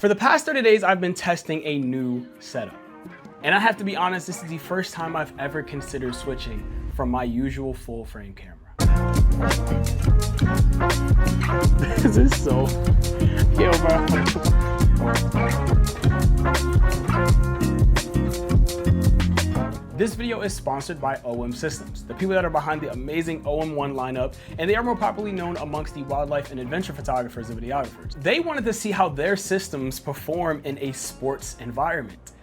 For the past 30 days, I've been testing a new setup. And I have to be honest, this is the first time I've ever considered switching from my usual full frame camera. This is so, yo, bro. This video is sponsored by OMSYSTEM, the people that are behind the amazing OM1 lineup, and they are more popularly known amongst the wildlife and adventure photographers and videographers. They wanted to see how their systems perform in a sports environment,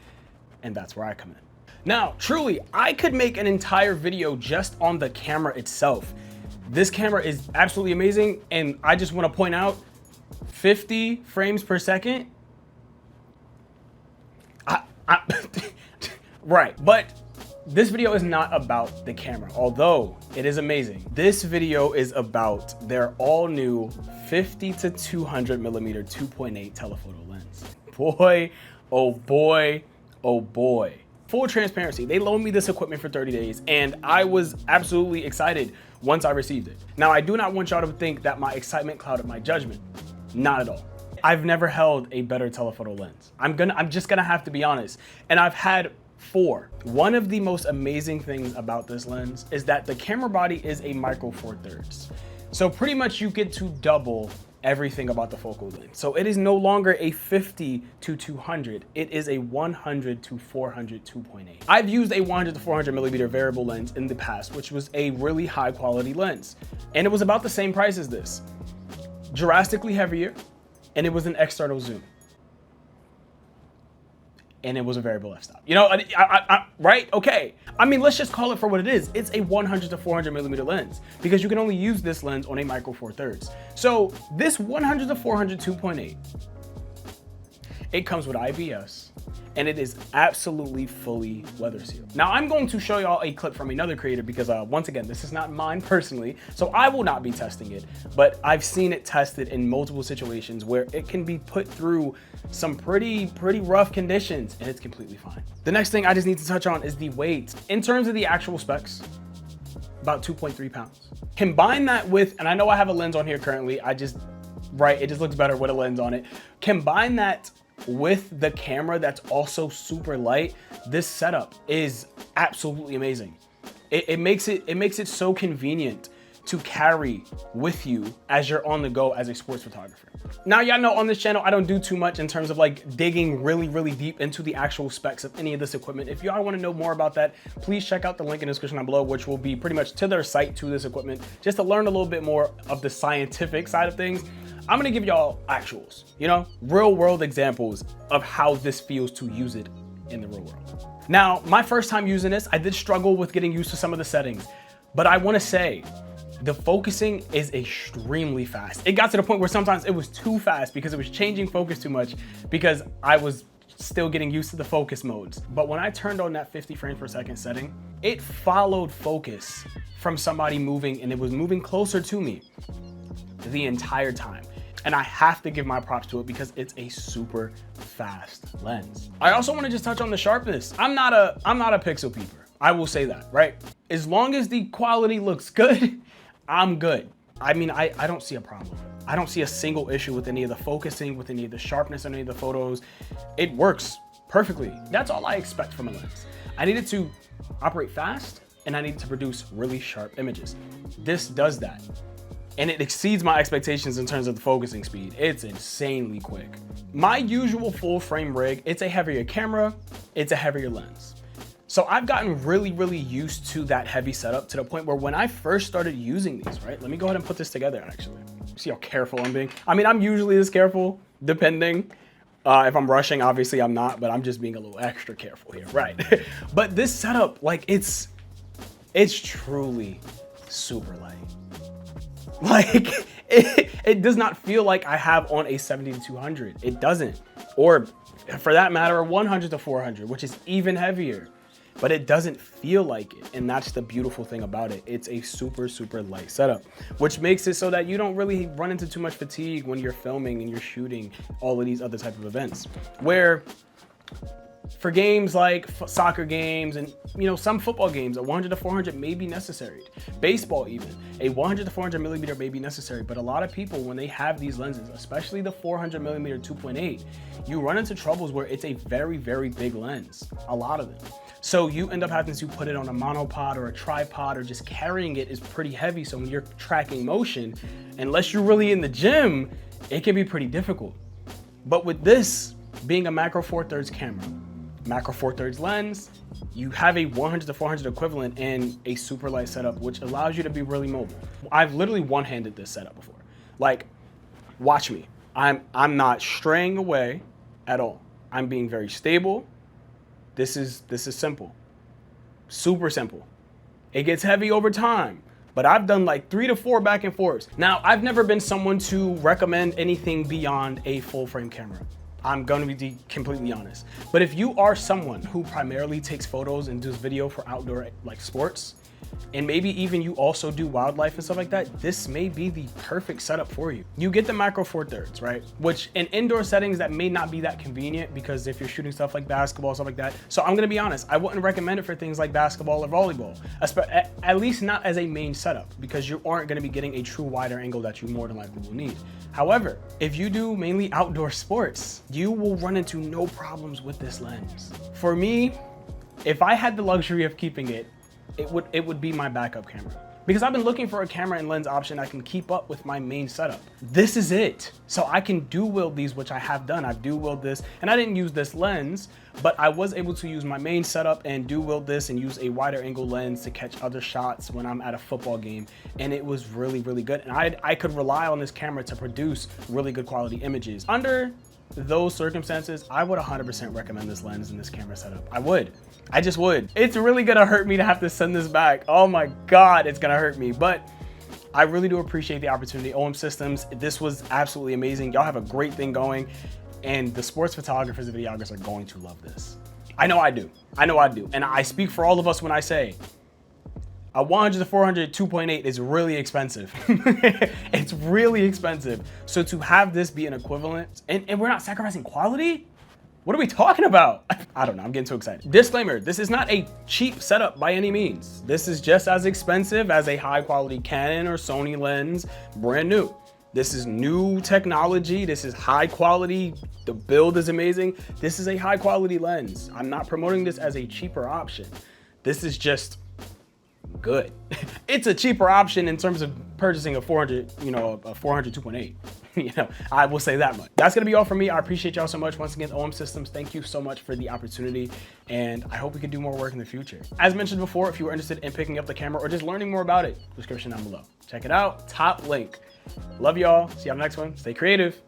and that's where I come in. Now, truly, I could make an entire video just on the camera itself. This camera is absolutely amazing, and I just want to point out 50 frames per second. Right, but this video is not about the camera, although it is amazing. This video is about their all new 50 to 200 millimeter 2.8 telephoto lens. Boy, oh boy, oh boy. Full transparency, they loaned me this equipment for 30 days and I was absolutely excited once I received it. Now, I do not want y'all to think that my excitement clouded my judgment. Not at all. I've never held a better telephoto lens. I'm just gonna have to be honest. And I've had 4. One of the most amazing things about this lens is that the camera body is a micro four thirds. So pretty much you get to double everything about the focal length. So it is no longer a 50 to 200, it is a 100 to 400 2.8. I've used a 100 to 400 millimeter variable lens in the past, which was a really high quality lens. And it was about the same price as this. Drastically heavier, and it was an external zoom. And it was a variable f-stop. You know, right? Okay. I mean, let's just call it for what it is. It's a 100 to 400 millimeter lens because you can only use this lens on a micro four thirds. So this 100 to 400 2.8, it comes with IPS and it is absolutely fully weather sealed. Now I'm going to show y'all a clip from another creator because once again, this is not mine personally, so I will not be testing it, but I've seen it tested in multiple situations where it can be put through some pretty rough conditions and it's completely fine. The next thing I just need to touch on is the weight. In terms of the actual specs, about 2.3 pounds. Combine that with, and I know I have a lens on here currently, it just looks better with a lens on it. Combine that with the camera that's also super light, this setup is absolutely amazing. It makes it so convenient to carry with you as you're on the go as a sports photographer. Now, y'all know on this channel, I don't do too much in terms of like digging really deep into the actual specs of any of this equipment. If y'all want to know more about that, please check out the link in the description down below, which will be pretty much to their site to this equipment, just to learn a little bit more of the scientific side of things. I'm gonna give y'all actuals, you know, real world examples of how this feels to use it in the real world. Now, my first time using this, I did struggle with getting used to some of the settings, but I wanna say, the focusing is extremely fast. It got to the point where sometimes it was too fast because it was changing focus too much because I was still getting used to the focus modes. But when I turned on that 50 frames per second setting, it followed focus from somebody moving and it was moving closer to me the entire time. And I have to give my props to it because it's a super fast lens. I also want to just touch on the sharpness. I'm not a pixel peeper. I will say that, right? As long as the quality looks good, I'm good. I mean, I don't see a problem. I don't see a single issue with any of the focusing, with any of the sharpness on any of the photos. It works perfectly. That's all I expect from a lens. I need it to operate fast and I need it to produce really sharp images. This does that. And it exceeds my expectations in terms of the focusing speed. It's insanely quick. My usual full frame rig, it's a heavier camera, it's a heavier lens. So I've gotten really used to that heavy setup to the point where when I first started using these, right? Let me go ahead and put this together actually. See how careful I'm being? I mean, I'm usually this careful, depending. If I'm rushing, obviously I'm not, but I'm just being a little extra careful here, right? But this setup, like it's truly super light. Like it does not feel like I have on a 70 to 200. It doesn't. Or for that matter, a 100 to 400, which is even heavier. But it doesn't feel like it. And that's the beautiful thing about it. It's a super light setup, which makes it so that you don't really run into too much fatigue when you're filming and you're shooting all of these other type of events. Where For games like soccer games and some football games, a 100 to 400 may be necessary. Baseball even, a 100 to 400 millimeter may be necessary. But a lot of people, when they have these lenses, especially the 400 millimeter 2.8, you run into troubles where it's a very, very big lens, a lot of them. So you end up having to put it on a monopod or a tripod, or just carrying it is pretty heavy. So when you're tracking motion, unless you're really in the gym, it can be pretty difficult. But with this being a macro 4/3 camera, macro 4/3 lens, you have a 100 to 400 equivalent and a super light setup, which allows you to be really mobile. I've literally one-handed this setup before. Like, watch me. I'm not straying away at all. I'm being very stable. This is simple, super simple. It gets heavy over time, but I've done like 3 to 4 back and forths. Now, I've never been someone to recommend anything beyond a full frame camera. I'm gonna be completely honest. But if you are someone who primarily takes photos and does video for outdoor like sports, and maybe even you also do wildlife and stuff like that, this may be the perfect setup for you. You get the macro 4/3, right? Which in indoor settings, that may not be that convenient, because if you're shooting stuff like basketball, stuff like that. So I'm gonna be honest, I wouldn't recommend it for things like basketball or volleyball, at least not as a main setup, because you aren't gonna be getting a true wider angle that you more than likely will need. However, if you do mainly outdoor sports, you will run into no problems with this lens. For me, if I had the luxury of keeping it, it would be my backup camera, because I've been looking for a camera and lens option that can keep up with my main setup. This is it. So I can dual wield these, which I have done. I've dual wield this, and I didn't use this lens, but I was able to use my main setup and dual wield this and use a wider angle lens to catch other shots when I'm at a football game. And it was really, really good. And I could rely on this camera to produce really good quality images. Under those circumstances, I would 100% recommend this lens and this camera setup. I just would. It's really gonna hurt me to have to send this back. Oh my God, it's gonna hurt me. But I really do appreciate the opportunity. OM Systems, this was absolutely amazing. Y'all have a great thing going, and the sports photographers and videographers are going to love this. I know I do. And I speak for all of us when I say, a 100 to 400 2.8 is really expensive. It's really expensive. So to have this be an equivalent, and we're not sacrificing quality? What are we talking about? I don't know, I'm getting too excited. Disclaimer, this is not a cheap setup by any means. This is just as expensive as a high quality Canon or Sony lens, brand new. This is new technology. This is high quality. The build is amazing. This is a high quality lens. I'm not promoting this as a cheaper option. This is just good. It's a cheaper option in terms of purchasing a 400, a 400 2.8. I will say that much. That's gonna be all for me. I appreciate y'all so much. Once again, OM Systems, thank you so much for the opportunity, and I hope we can do more work in the future. As mentioned before, if you were interested in picking up the camera or just learning more about it, description down below. Check it out, top link. Love y'all. See you on the next one. Stay creative.